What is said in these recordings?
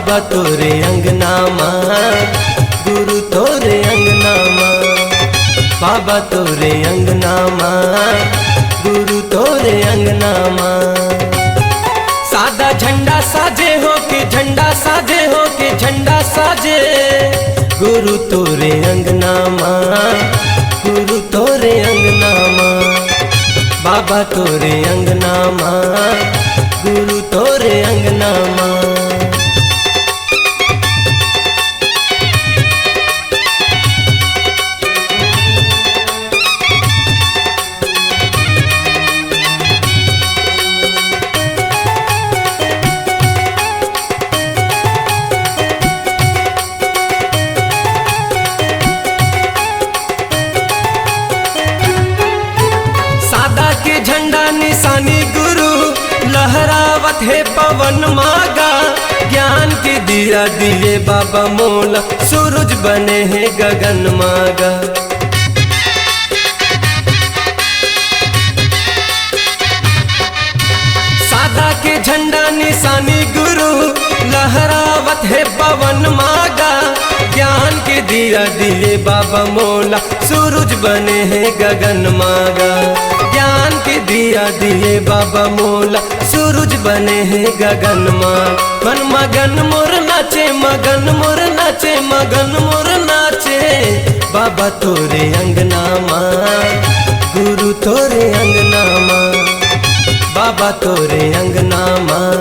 बाबा तोरे अंगना माँ, गुरु तोरे अंगना माँ, बाबा तोरे अंगना माँ, गुरु तोरे अंगना माँ। सादा झंडा साजे हो के झंडा साजे हो के झंडा साजे, गुरु तोरे अंगना माँ, गुरु तोरे अंगना माँ, बाबा तोरे अंगना माँ, गुरु तोरे अंगना माँ। झंडा निशानी गुरु लहरावत है पवन मागा, ज्ञान की दिया दिए बाबा मोला, सूरज बने हैं गगन मागा। सादा के झंडा निशानी गुरु लहरावत है पवन मागा, ज्ञान के दिया दिए बाबा मोला, सूरज बने हैं गगन मागा। ज्ञान के दिया दिए बाबा मोला, सूरज बने हैं गगन माँ। मन मगन मोर नाचे मगन मोर नाचे मगन मोर नाचे, बाबा तोरे अंगना माँ, गुरु तोरे अंगना माँ, बाबा तोरे अंगना माँ,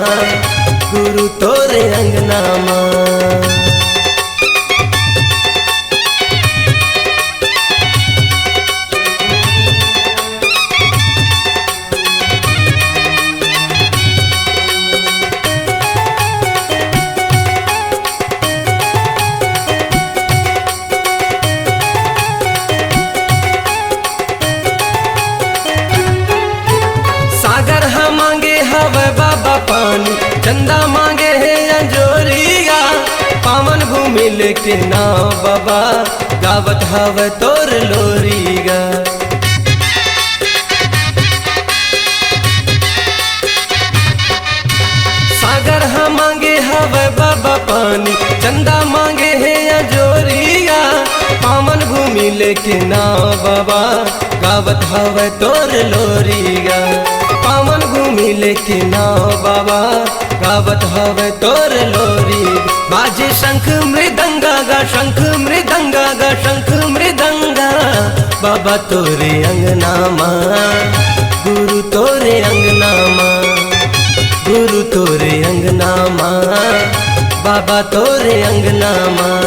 गुरु तोरे अंगना माँ। मांगे हवे बाबा पानी, चंदा मांगे है अंजोरिया, पावन भूमि लेके नाव बाबा, गावत हवे तोर लोरिया। सागर हम मांगे हवे बाबा पानी, चंदा मांगे है अंजोरिया, पावन भूमि लेके नाव बाबा, गावत हवे तोर लोरिया। पावन भूमि लेके नाव बाबा, गावत हवे तोर लोरी। बाजे शंख मृदंगा गा शंख मृदंगा गा शंख मृदंगा, बाबा तोरे अंगना माँ, गुरु तोरे अंगना माँ, गुरु तोरे अंगना माँ, बाबा तोरे अंगना माँ।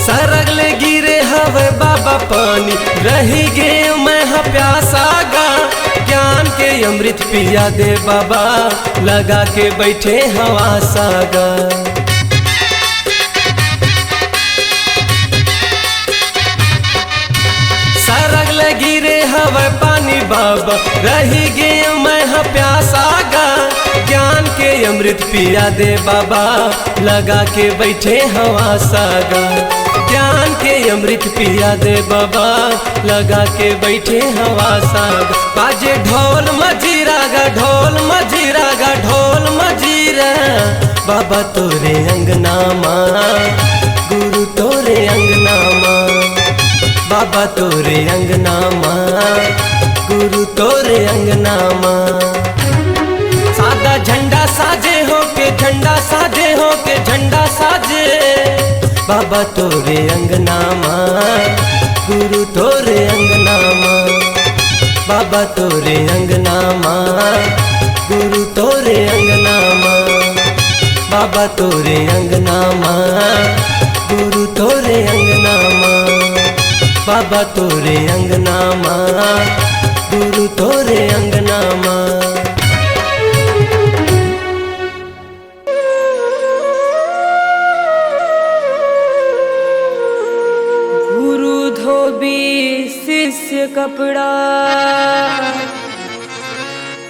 सरगले गिरे हवे बाबा पानी, रही गे मैं प्यासा गा, ज्ञान के अमृत पिया दे बाबा, लगा के बैठे हवा सागा। सरगले गिरे हवे पानी बाबा, रही गे मैं प्यासा गा, ज्ञान के अमृत पिया दे बाबा, लगा के बैठे हवा सागा। ज्ञान के अमृत पिया दे बाबा, लगा के बैठे हवा साग। बाजे ढोल मजीरा गा ढोल मजीरा गा ढोल मजीरा, बाबा तोरे अंगना माँ, गुरु तोरे अंगना माँ, बाबा तोरे अंगना माँ, गुरु तोरे अंगना माँ। सादा झंडा साजे हो के झंडा साजे हो के झंडा साजे, बाबा तोरे अंगना माँ, गुरु तोरे अंगना माँ, बाबा तोरे अंगना माँ, गुरु तोरे अंगना माँ, बाबा तोरे अंगना माँ, गुरु तोरे अंगना माँ, बाबा तोरे अंगना माँ, गुरु तोरे अंगना माँ। गुरु धोबी शिष्य कपड़ा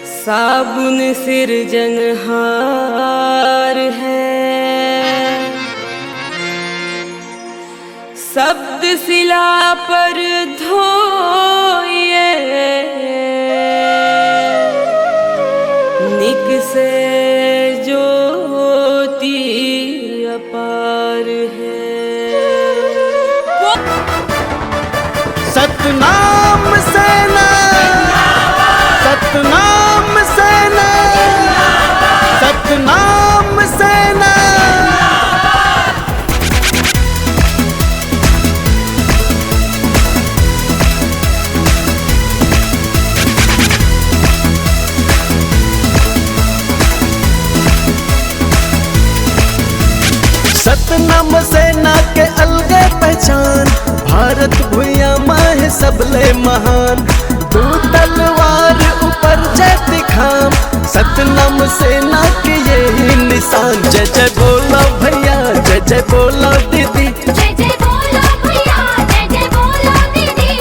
साबुन सिरजनहार है। शब्द शिला पर धोइए निक से ज्योति अपार है। सतनाम सेना, सतनाम सेना, सतनाम सेना। सतनाम सेना के अलगे पहचान, भारत भूया माँ है सबले महान। दो तलवार ऊपर जय दिखाम, सतनाम सेना के यही निशान। जय जय बोलो भैया, जय जय बोलो दीदी, जय जय बोलो भैया, जय जय बोलो दीदी।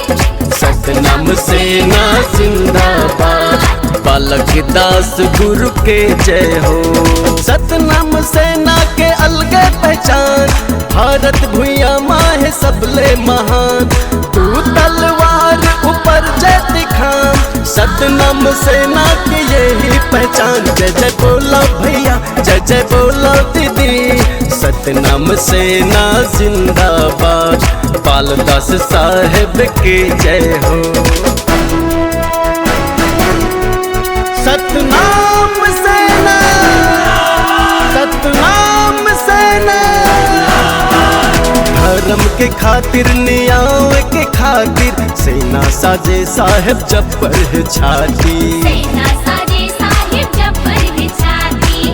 सतनाम सेना जिंदाबाद, बालक दास गुरु के जय हो। सतनाम सेना के अलगे पहचान, भारत भूया माँ है सबले महान। तू तलवार ऊपर जय दिखाम, सतनाम सेना की यही पहचान। जय जय बोलो भैया, जय जय बोलो दीदी, सतनाम सेना जिंदाबाद, बालदास साहेब के जय हो। सतनाम सेना, सतनाम सेना। धर्म के खातिर, न्याय के खातिर, सेना साजे साहेब जब्बर है छाती। सेना साजे साहिब जब्बर है छाती।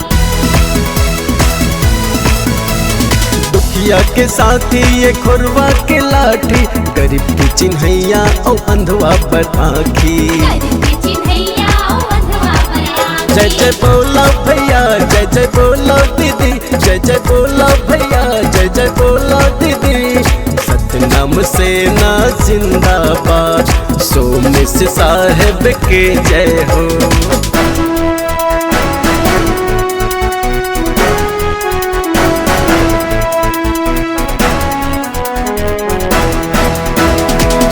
दुखिया के साथी ये खुरवा के लाठी, गरीब की चिन्हैया और अंधवा पर आँखी। गरीब की चिन्हैया ओ अंधवा पर आँखी। जय जय बोलो भैया, जय जय बोलो दीदी, जय जय बोलो भैया, जय जय बोलो दीदी। सतनाम सेना जिंदाबाद, सोमेश साहेब के जय हो।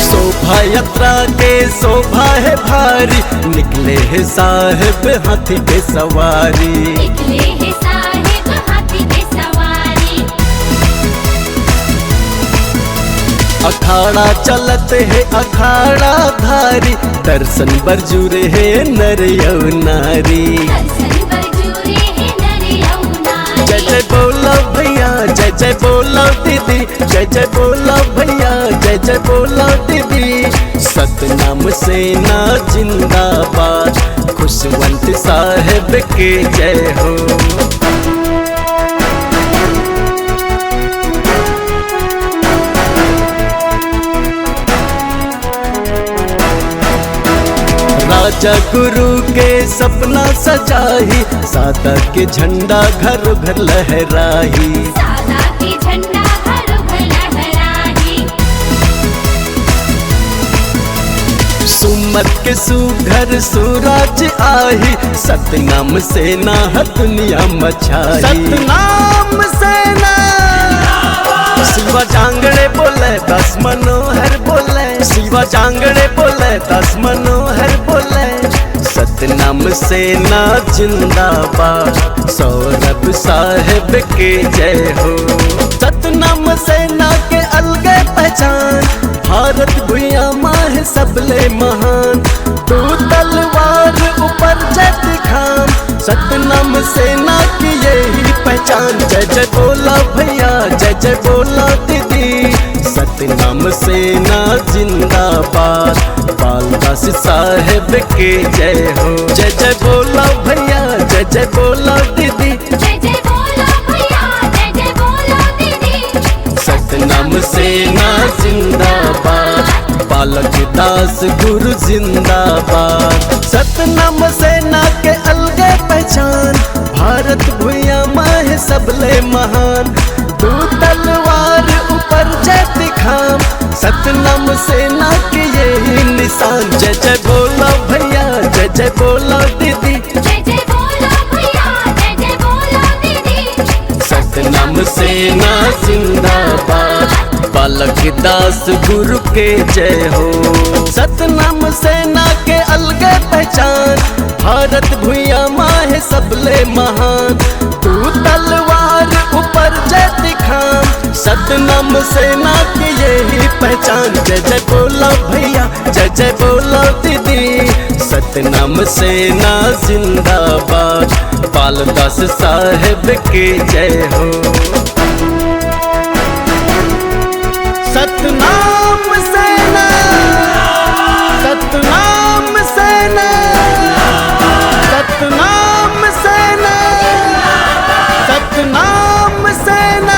शोभा यात्रा के शोभा है भारी, निकले है साहेब हाथी पे सवारी। निकले हैं साहिब हाथी पे सवारी। अखाड़ा चलत है अखाड़ा धारी, दर्शन बरजूरे है नर यौ नारी। दर्शन बरजूरे हैं नर यौ नारी। जय जय बोलो भैया, जय जय बोलो दीदी, जय जय बोलो भैया, जय जय बोलो दीदी। सतनाम सेना जिंदाबाद, खुशवंत साहेब के जय हो। राजा गुरु के सपना सजाही, सादा के झंडा घर घर लहराही। सादा के झंडा घर घर लहराही। सुमत के सुघर सूरज आही, सतनाम सेना हर दुनिया मचाई। सतनाम सेना। शिवा जांगड़े बोले दस मनोहर बोले, शिवा जांगड़े बोले दस मनोहर बोले। सतनाम सेना जिंदाबाद, सौरभ साहेब के जय हो। सतनाम सेना के अलगे पहचान, भारत भूया माँ है सबले महान। दो तलवार ऊपर जय दिखाम, सतनाम सेना की यही पहचान। जय जय बोलो भैया, जय जय बोलो दीदी, सतनाम सेना जिंदाबाद, बालदास साहेब के जय हो। जय जय बोलो भैया, जय जय बोलो दीदी, जय जय बोलो भैया, जय जय बोलो दीदी। सतनाम सेना जिंदाबाद, बालक दास गुरु जिंदाबाद। सतनाम सेना के अलगे पहचान, भारत भूया माँ है सबले महान। दो तलवार ऊपर जय दिखाम, सतनाम सेना की यही जय बोलो दीदी, जय जय बोलो भैया, जय जय बोलो दीदी। सतनाम सेना जिंदाबाद, बालक दास गुरु के जय हो। सतनाम सेना के अलगे पहचान, भारत भुइया माहे सबले महान। तू तलवार ऊपर जय दिखाम, सतनाम सेना की यही पहचान। जय जय बोलो भैया, जय जय बोलो दीदी, सतनाम सेना जिंदाबाद, बालदास साहेब के जय हो। सतनाम सेना, सतनाम सेना, सतनाम सेना, सतनाम सेना।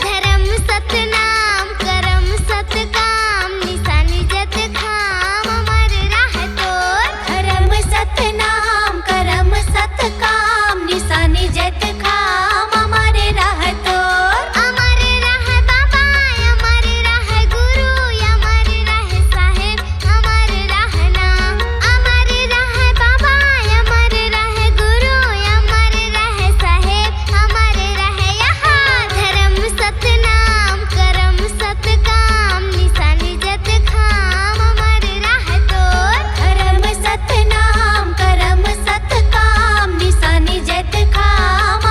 धर्म सतनाम करम सतकाम, निशानी जत खाम अमर राह तोर। धर्म सतनाम करम सतकाम, निशानी जत खाम अमर राह तोर। अमर राह बाबा, अमर राह गुरु, अमर राह साहेब, अमर राह नाम। अमर राह बाबा, अमर राह गुरु, अमर राह साहेब, अमर राह यहाँ। धर्म सतनाम करम सतकाम, निशानी जत खाम अमर राह तोर। धर्म सतनाम करम सतकाम, निशानी जत खाम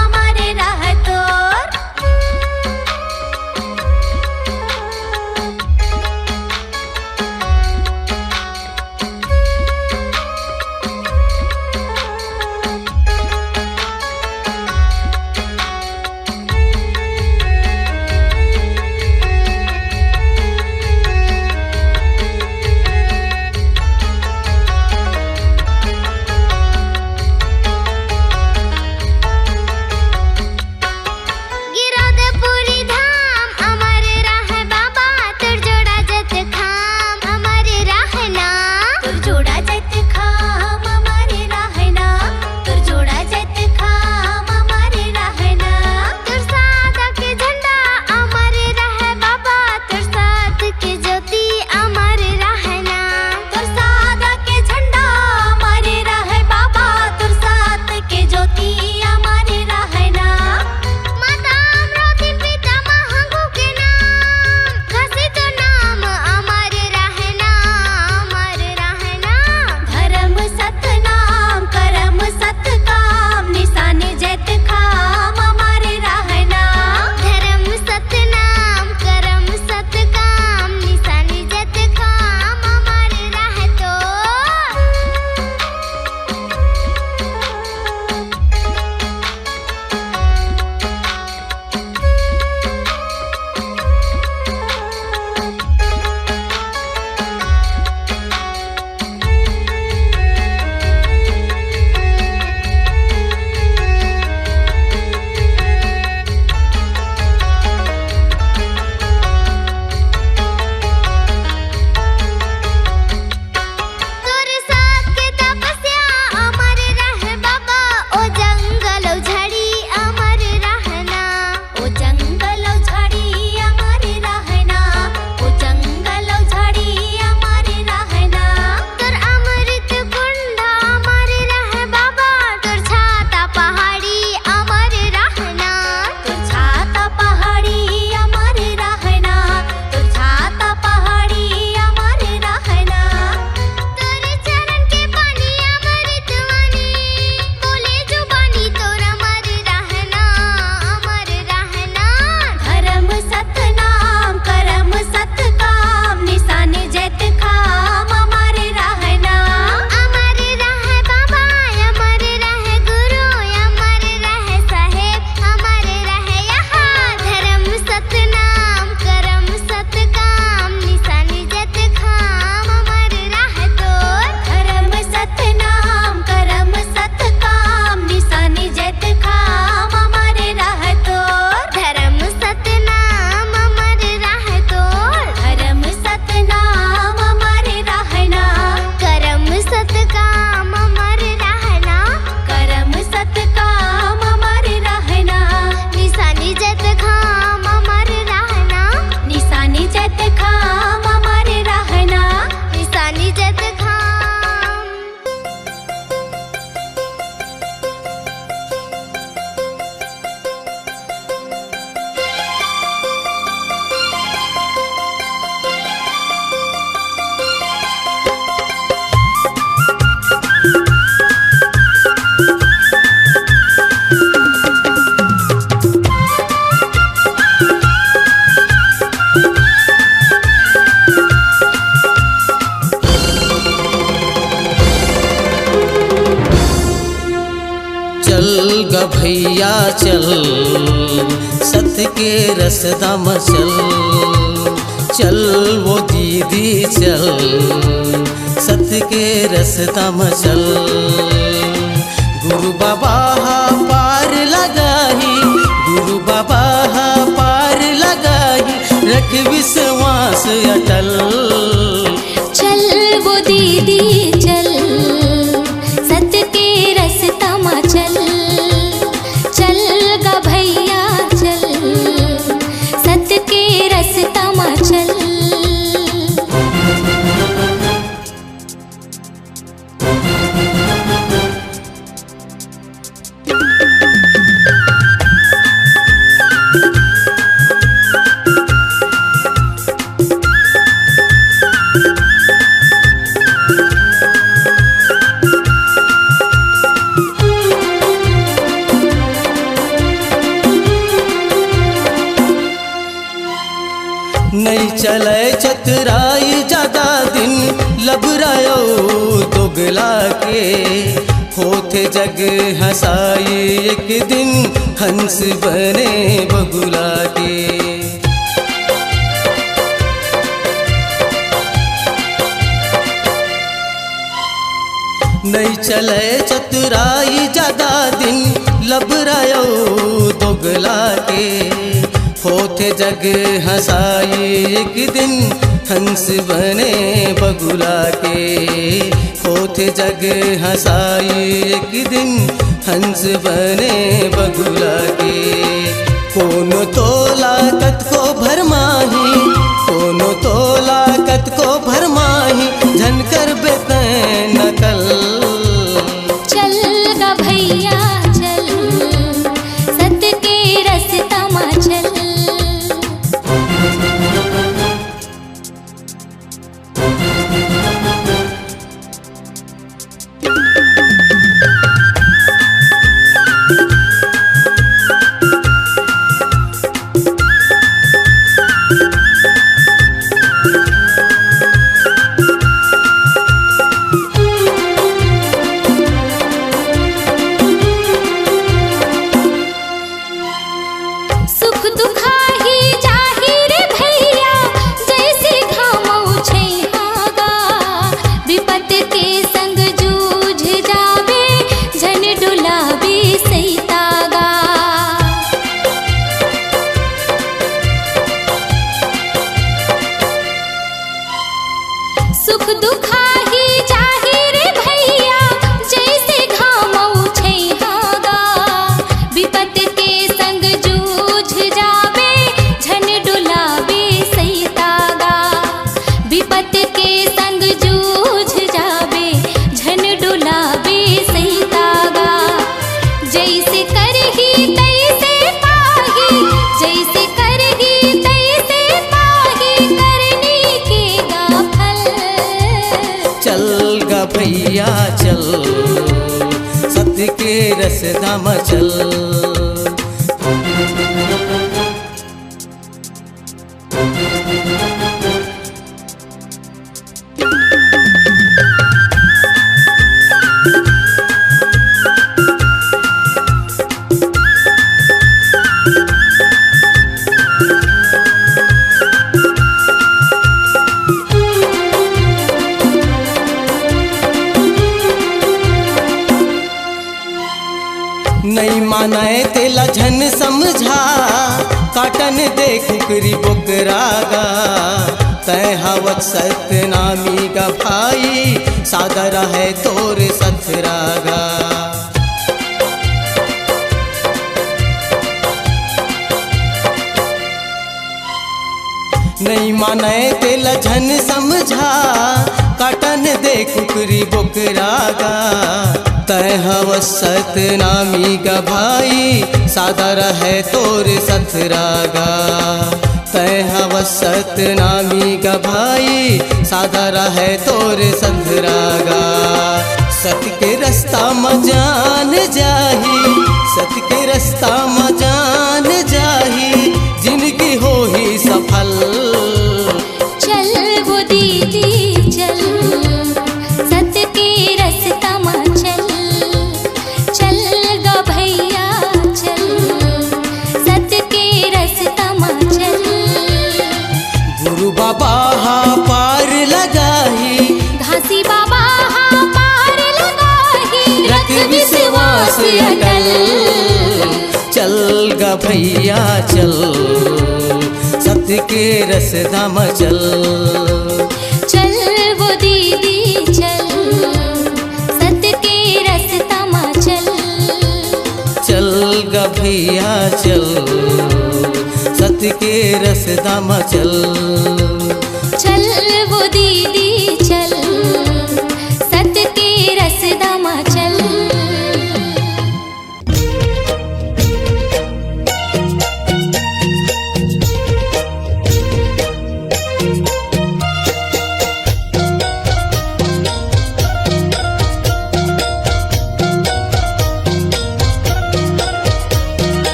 भैया चल, सत्य के रसदा में चल, चल वो दीदी चल, सत्य के रसदा में चल। गुरु बाबा पार लगाही, गुरु बाबा पार लगाही, रख विश्वास अटल। चल वो दीदी चल, सत्य के रास्ता में चल, चल गा भैया चल, सत्य के रास्ता में चल। नहीं चले चतुराई ज्यादा दिन, लबरायो दोगला के, होते जग हंसाई एक दिन, हंस बने बगुला के। नहीं चले चतुराई ज्यादा दिन, लबरायो दोगला के, होते जग हंसाई एक दिन, हंस बने बगुला के, होते जग हंसाई एक दिन, हंस बने बगुला के। कौन तो लागत को भरमाही, कौन तो लागत को भरमाही, झनकर बेतन नकल। चल गा भैया चल, सत्य के रास्ता में चल। सुख दुखाही जाहिर भैया, जैसे घामौ छैहागा, विपत के संग जूझ जावे, झन डुलावे सैतागा। सुख दुखाही जाहिर भैया, जैसे घामौ छैहागा, विपत के संग जूझ जावे, झन डुलावे सैतागा। विपत के संग जूझ जावे, झन डुलावे सैतागा। जैसे करही तैसे पाही, जैसे करही तैसे पाही, करनी के गा फल। चल गा भैया चल, सत्य के रसदा में चल। नहीं मानाए तेला झन समझा, काटन दे कुकरी बोकरागा, तय हवत सतनामी का भाई, सादर है तोर सथरागा। नहीं माने तेल झन समझा, काटन दे कुकरी बोकरागा, तय हवस सतनामी का भाई, सादर है तोर सथरागा। तय हवस सतनामी का भाई, सादर है तोर सथरागा। सत के रास्ता में जान जाही, सत के रास्ता में जान जाही, जिनकी हो ही सफल। चल वो दीदी चल, सत्य के रास्ता में चल, चल गा भैया पास अटल। चल गा भैया चल, सत्य के रसदा में चल। चल वो दीदी चल, सत्य के रास्ता में चल। चल गा भैया चल, सत्य के रसदा में चल। चल वो दीदी चल, सत्य के रास्ता में चल।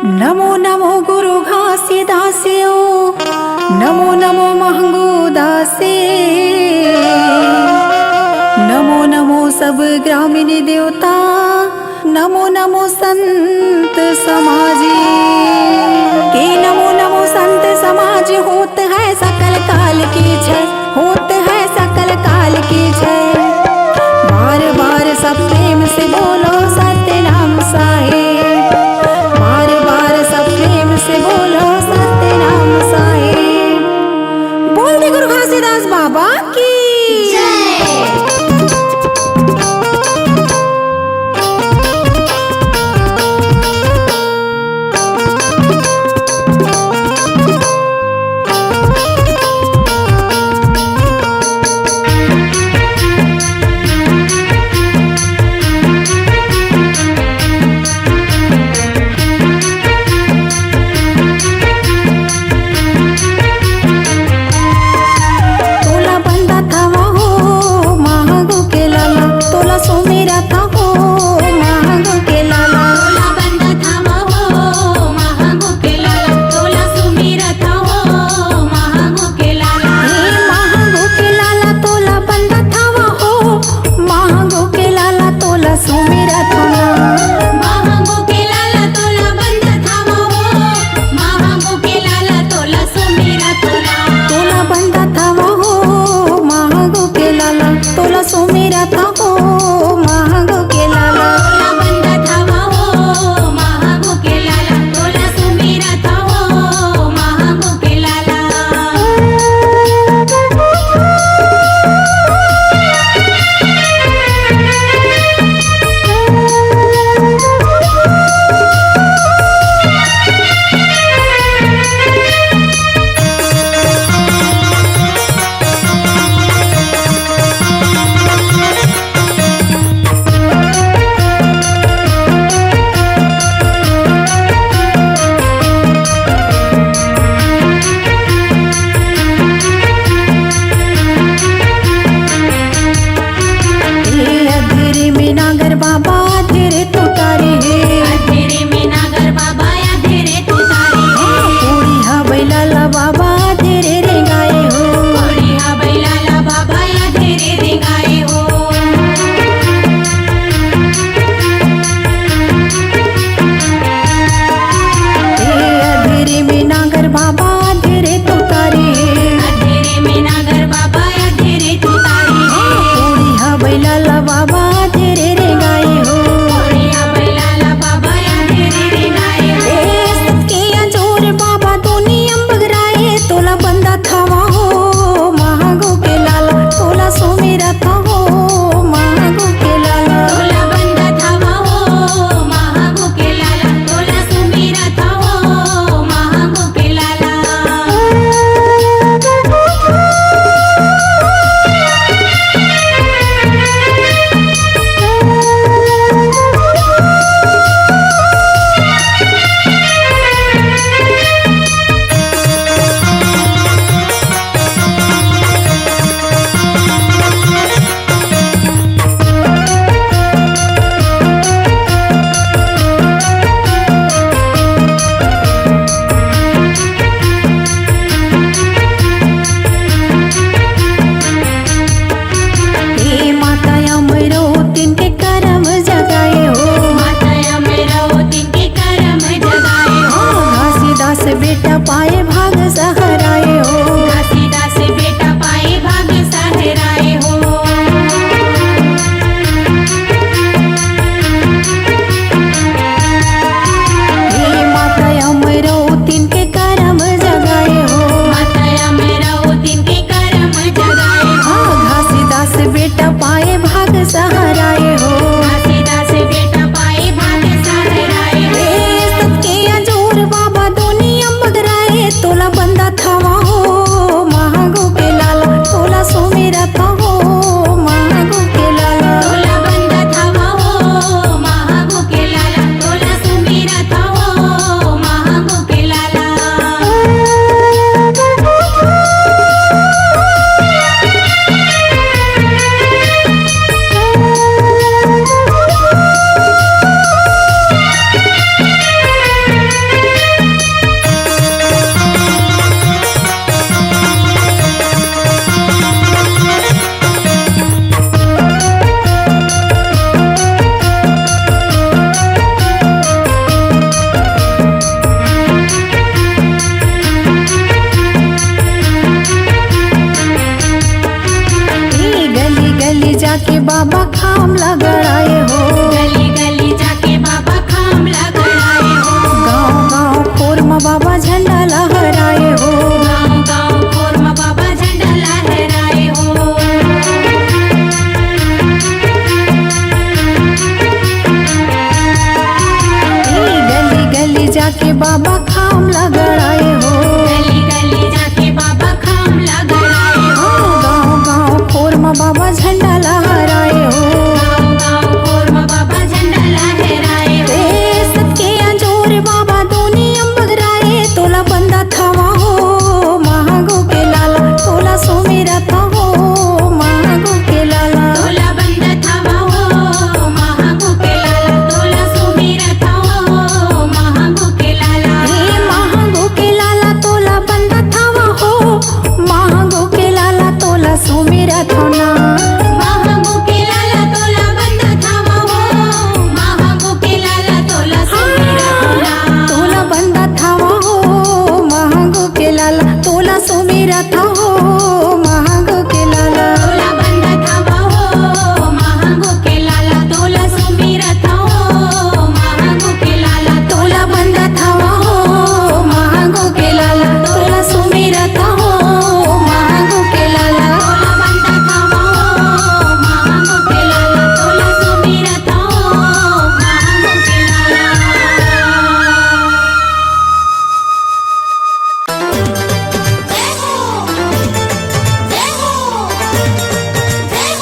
नमो नमो गुरु घासीदास्यो नमो नमो महंगो दासे नमो नमो सब ग्रामीण देवता नमो नमो संत समाजी के नमो नमो संत समाज होत है सकल काल की जय होत है सकल काल की जय बार बार सब प्रेम से बोलो सत्य नाम साहेब बार बार सब प्रेम से बोलो सत्य नाम साहेब बोल दे गुरु घासीदास बाबा की बाबा खाम लगड़ाए हो। गली गली जाके बाबा खाम लगड़ाए हो। गाँव गाँव खोर में बाबा झंडा लहराए हो। गाँव गाँव खोर में बाबा झंडा लहराए हो। गली गली जाके बाबा खाम लगड़ाए हो। गली गली जाके बाबा खाम लगड़ाए हो। गाँव गाँव खोर में बाबा झंडा लहराए हो। गाँव गाँव खोर में बाबा झंडा लहराए हो। सबके अंजोर बाबा दुनिया बगराए। तोला बंदा थावा हो महागो के लाला, तोला सो मेरा था हो महागो के लाला। तोला बंदा थावा हो महागो के लाला, तोला सो मेरा था हो महागो के लाला। हे महागो के लाला तोला बंदा थावा हो महागो के लाला, तोला सो मेरा था ना। महागो के लाला तोला बंदा थावा हो महागो के लाला, तोला सो मेरा था। तोला बंदा थावा हो महागो के लाला, तोला सो मेरा था हो महागो के लाला। तोला बंदा थावा हो महागो के लाला, तोला सो मेरा था हो महागो के लाला। तोला बंदा थावा हो महागो के लाला, तोला सो मेरा था हो महागो के लाला। तोला बंदा थावा हो महागो के लाला, तोला सो मेरा था हो महागो के लाला। जय हो जय हो जय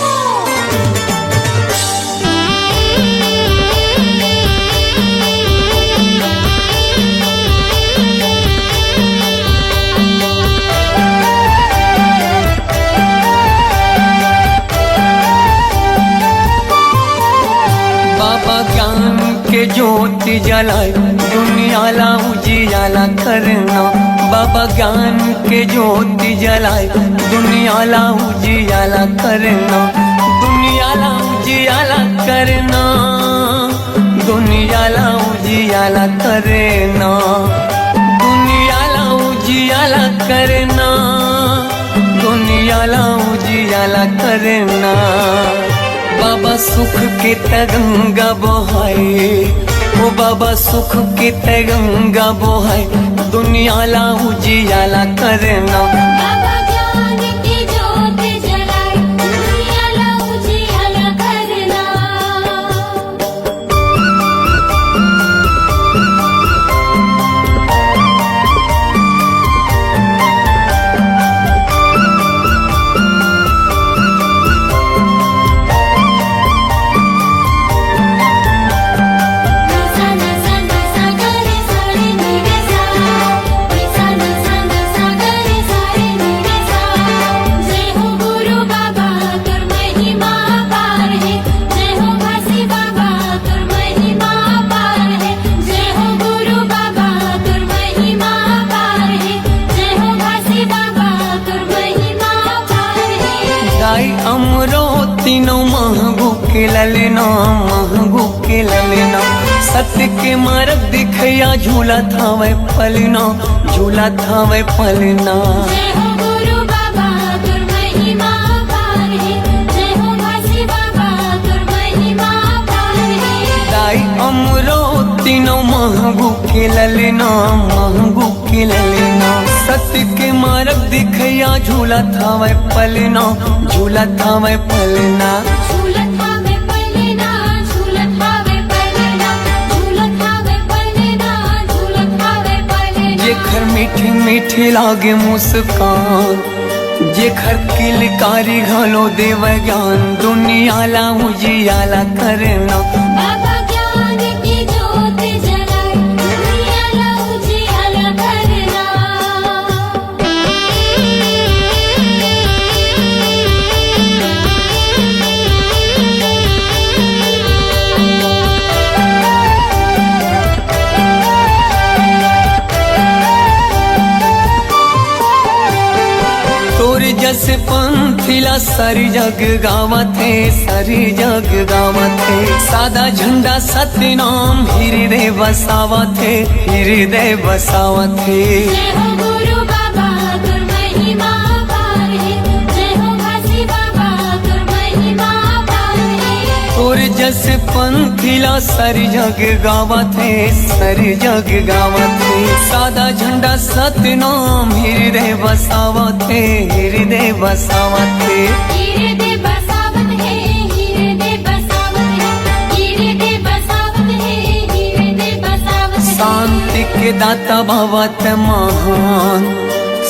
बाबा ज्ञान के ज्योति जलाए दुनिया ला उजियाला करना। बाबा ज्ञान के ज्योति जलाए दुनिया ला उजियाला करना। दुनिया ला उजियाला करना, दुनिया ला उजियाला करना, दुनिया ला उजियाला करना, दुनिया ला उजियाला करना। बाबा सुख के तगंगा बहाए, ओ बाबा सुख के तगंगा बहाए दुनिया ला उजियाला करना। बाबा ज्ञान की ज्योत जलाए दुनिया ला उजियाला करना। जय हो गुरु बाबा तुर महिमा पार है। जय हो घासी बाबा तुर महिमा पार है। जय हो गुरु बाबा तुर महिमा पार है। जय हो घासी बाबा तुर महिमा पार है। गाय अमरो तीनों महगू के ललना, महगू के ललना। सत्य के मार्ग दिखैया झूला थावे पलना, झूला थावे पलना। जय हो गुरु बाबा तुर महिमा पार है। जय हो घासी बाबा तुर महिमा पार है। गाय अमरो तीनों महगू के ललना, महगू के ललना। सत्य के मार्ग दिखैया झूला थावे पलना, झूला थावे पलना। झूलत हावे पलना, झूलत हावे पलना, झूलत हावे पलना, झूलत हावे पलना। जेखर मीठी मीठी लागे मुस्कान, जेखर किलकारी घलो देव ज्ञान दुनिया ला उजियाला करना। बाबा ज्ञान की ज्योत जलाए दुनिया ला उजियाला करना। तोर जस पंथिला सारी जग गावत है, सारी जग गावत है। सादा झंडा सत्य नाम हृदय बसावत है, हृदय बसावत है। जय हो गुरु बाबा तुर महिमा पार है। जय हो घासी बाबा तुर महिमा पार जस पंथिला सर जग गावत है, सर जग गावत है। सादा झंडा सतनाम हृदय बसावत है, हृदय बसावत है। हृदय बसावत है, हृदय बसावत है, हृदय बसावत है, हृदय बसावत है। शांति के दाता भवत महान,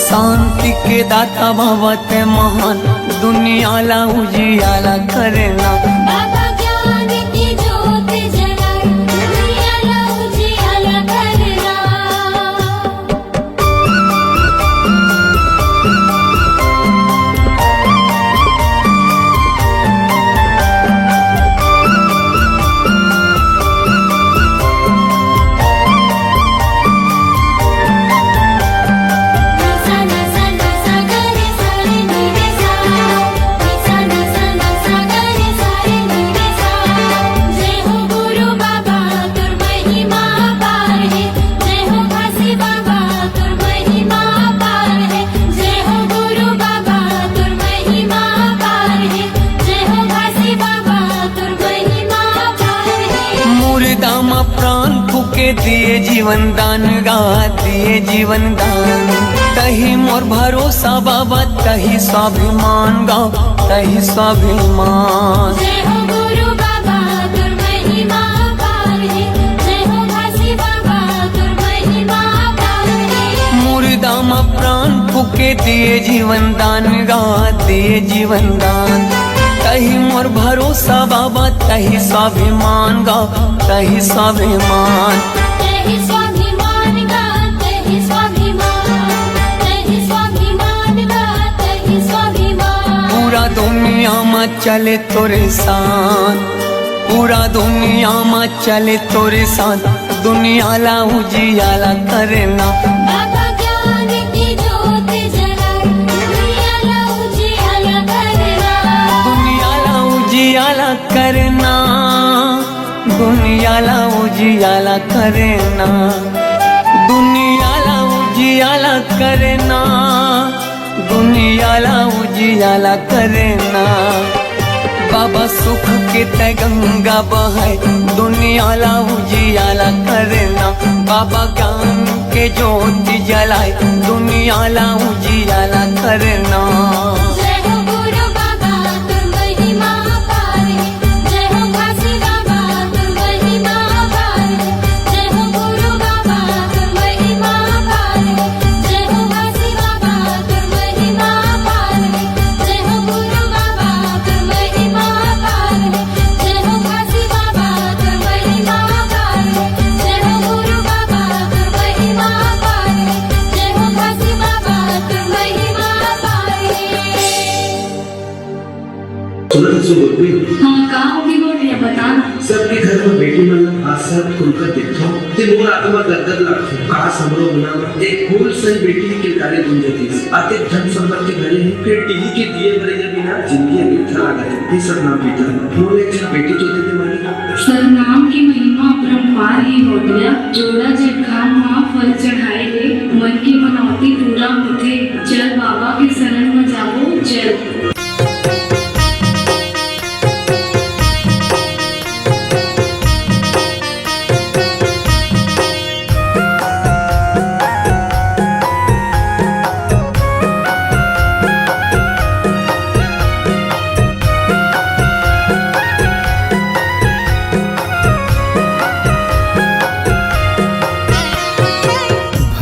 शांति के दाता भवत महान। दुनियाला उजियाला करना बाबा ज्ञान की ज्योत जलाए, दुनियाला उजियाला करना। प्राण फूके दिए जीवन दान गा, दिए जीवन दान। तही मोर भरोसा बाबा, तही स्वाभिमान गा, तही स्वाभिमान। जय हो गुरु बाबा तुर महिमा पार है, जय हो घासी बाबा तुर महिमा पार है। मुर्दा में प्राण फूके दिए जीवन दान गा, दिए जीवन दान। तही मोर भरोसा बाबा, तही स्वाभिमान गा, तही स्वाभिमान। तही स्वाभिमान गा, तही स्वाभिमान, तही स्वाभिमान गा, तही स्वाभिमान। पूरा दुनिया में चले तोरे साथ, पूरा दुनिया में चले तोरे साथ। दुनियाला उजियाला करना बाबा ज्ञान की ज्योत जलाए, दुनियाला उजियाला करना। दुनियाला उजियाला करना, दुनियाला उजियाला करना, दुनियाला उजियाला करना, दुनियाला उजियाला करना। बाबा सुख के तय गंगा बहाय, दुनियाला उजियाला करना। बाबा ज्ञान के ज्योति जलाए, दुनियाला उजियाला करना। जय हो गुरु बाबा तुर महिमा पार है, जय हो घासी बाबा तुर महिमा पार है। जय हो गुरु बाबा तुर महिमा पार है, जय हो घासी बाबा तुर महिमा पार है। जय हो गुरु बाबा तुर महिमा पार है, जय हो घासी बाबा तुर महिमा पार है। जय हो गुरु बाबा तुर महिमा पार है, जय हो घासी बाबा तुर महिमा पार है। सुना बोलती हाँ कहाँ होगी बोल रही है बताना। सबके घर में बेटी मतलब हाथ साथ खुलकर देखो ते मोर आत्मा गदगद लागतो का समरो बना एक फूल सही बेटी की किलकारी बन जाती आते धन संपत्ति भरे हैं फिर टीवी के दिए भरे जब बिना जिंदगी मिठा लगा है सब नाम बेटा मोर एक बेटी तो देते मानी सर नाम की महिमा अपरंपार ही हो गया। जोड़ा जेठान माँ फल चढ़ाए ले, मन की मनौती पूरा होते। चल बाबा के शरण में जाओ चल।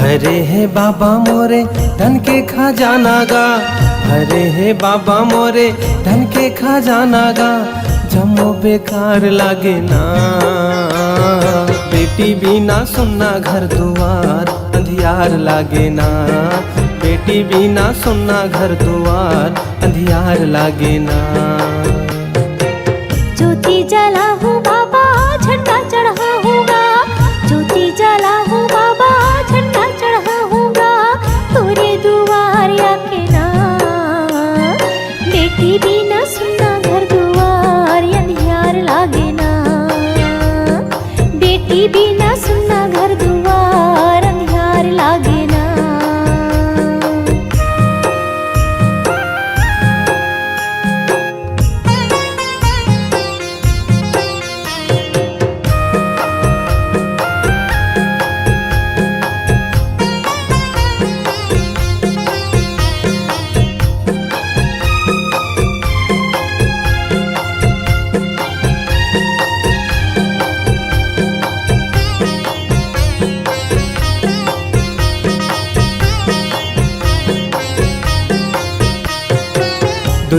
भरे है बाबा मोरे धन के खजाना गा, भरे है बाबा मोरे धन के खजाना गा। जमो बेकार लागे ना, बेटी बिना सुनना घर दुआर अंधियार लागे ना। बेटी बिना सुनना घर दुआर अंधियार लागे ना। ज्योति जला हूँ बाबा झंडा चढ़ा हूँगा, ज्योति जला हूँ बाबा झंडा चढ़ा हूँगा। तोरे दुआर आके ना, बेटी बिना सुनना घर दुआर अंधियार लागे ना। बेटी बिना सुनना घर दुआर अंधियार लागे ना।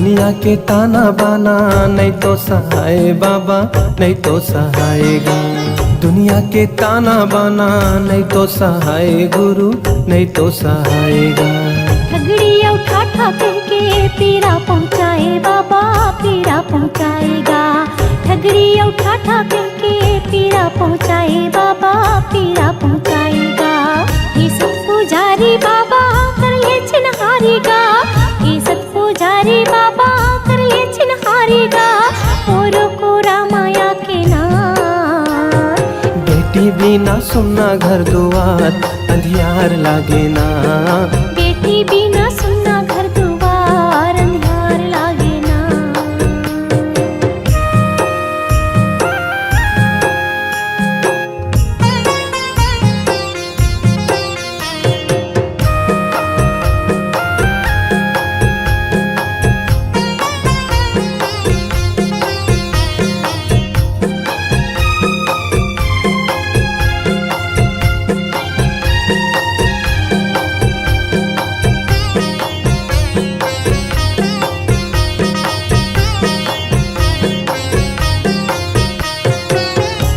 दुनिया के ताना बाना नहीं तो सहाय बाबा नहीं तो सहायगा। दुनिया के ताना बाना नहीं तो सहाय गुरु नहीं तो सहायगा। ठगड़िया उठा ठाकर के पीरा पहुँचाए बाबा पीरा पहुँचाएगा। ठगड़िया उठा ठाकर के पीरा पहुँचाए बाबा पीरा पहुँचाएगा। ये सब पुजारी बाबा कर ले छिनहारेगा। ये सब पुजारी बाबा कर ले छिनहारेगा। औरों को रामाया के नाम। बेटी बिना सुनना घर दुआर अंधियार लागे ना। बेटी बिना सुनना घर दुआर अंधियार लागे ना।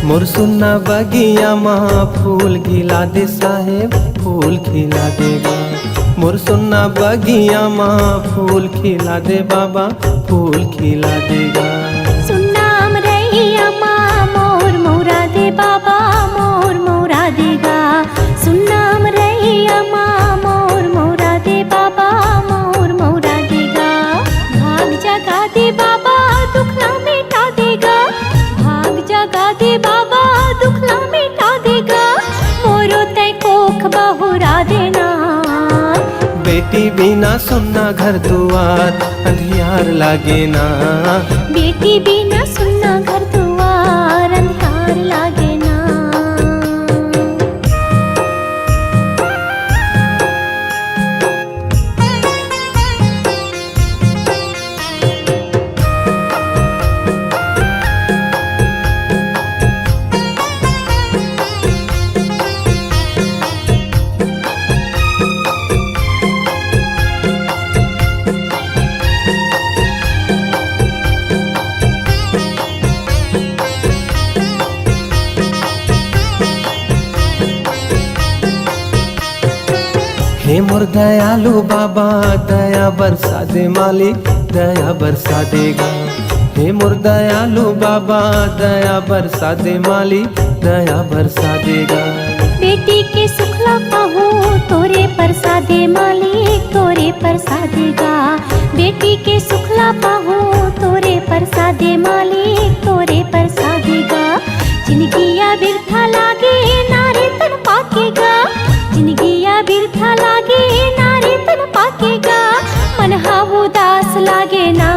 मोर सुन्ना बगिया माँ फूल खिला दे साहेब फूल खिला देगा। मोर सुन्ना बगिया माँ फूल खिला दे बाबा फूल खिला देगा। सुन्नाम रैया माँ मोर मोरा दे बाबा मोर मोरा देगा। सुन्नाम रैया माँ मोर मोरा दे बाबा मोर मोरा देगा। भाग जगा दे बाबा दुख ना मिटा देगा। भाग जगा दे बाबा दुख ना मिटा देगा। मोरो तय कोख बहुरा देना। बेटी बिना सुनना घर दुआर अंधियार लागे ना। बेटी बिना सुनना घर दुआर अंधियार लागे ना। हे मोर दयालु बाबा दया बरसा दे मालिक दया बरसा देगा। हे मोर दयालु बाबा दया बरसा दे मालिक दया बरसा देगा। बेटी के सुखला पाहू तोरे परसादे मालिक तोरे परसादेगा। बेटी के सुखला पाहू तोरे परसादे मालिक तोरे परसादेगा। जिंदगिया बिरथा लागे नारे तन पाकेगा। जिंदगिया बिरथा लागे नारे तन पाकेगा। मन हा उदास लागे ना।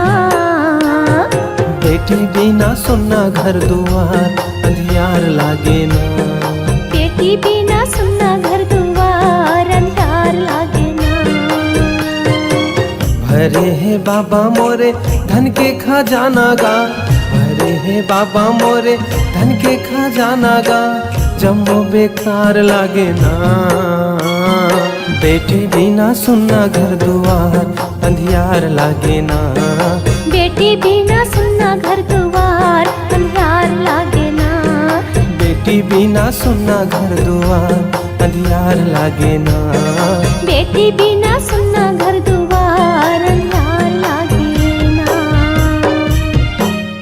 बेटी बिना सुनना घर दुआर अंधियार लागे ना। बेटी बिना सुनना घर दुआर अंधियार लागे ना। भरे है बाबा मोरे धन के खजाना गा। भरे है बाबा मोरे धन के खजाना गा। जम्मो बेकार लागे ना। बेटी बिना सुनना घर दुआर अंधियार लागे ना। बेटी बिना सुनना घर दुआर अंधियार लागे ना। बेटी बिना सुनना घर दुआर अंधियार लागे ना। बेटी बिना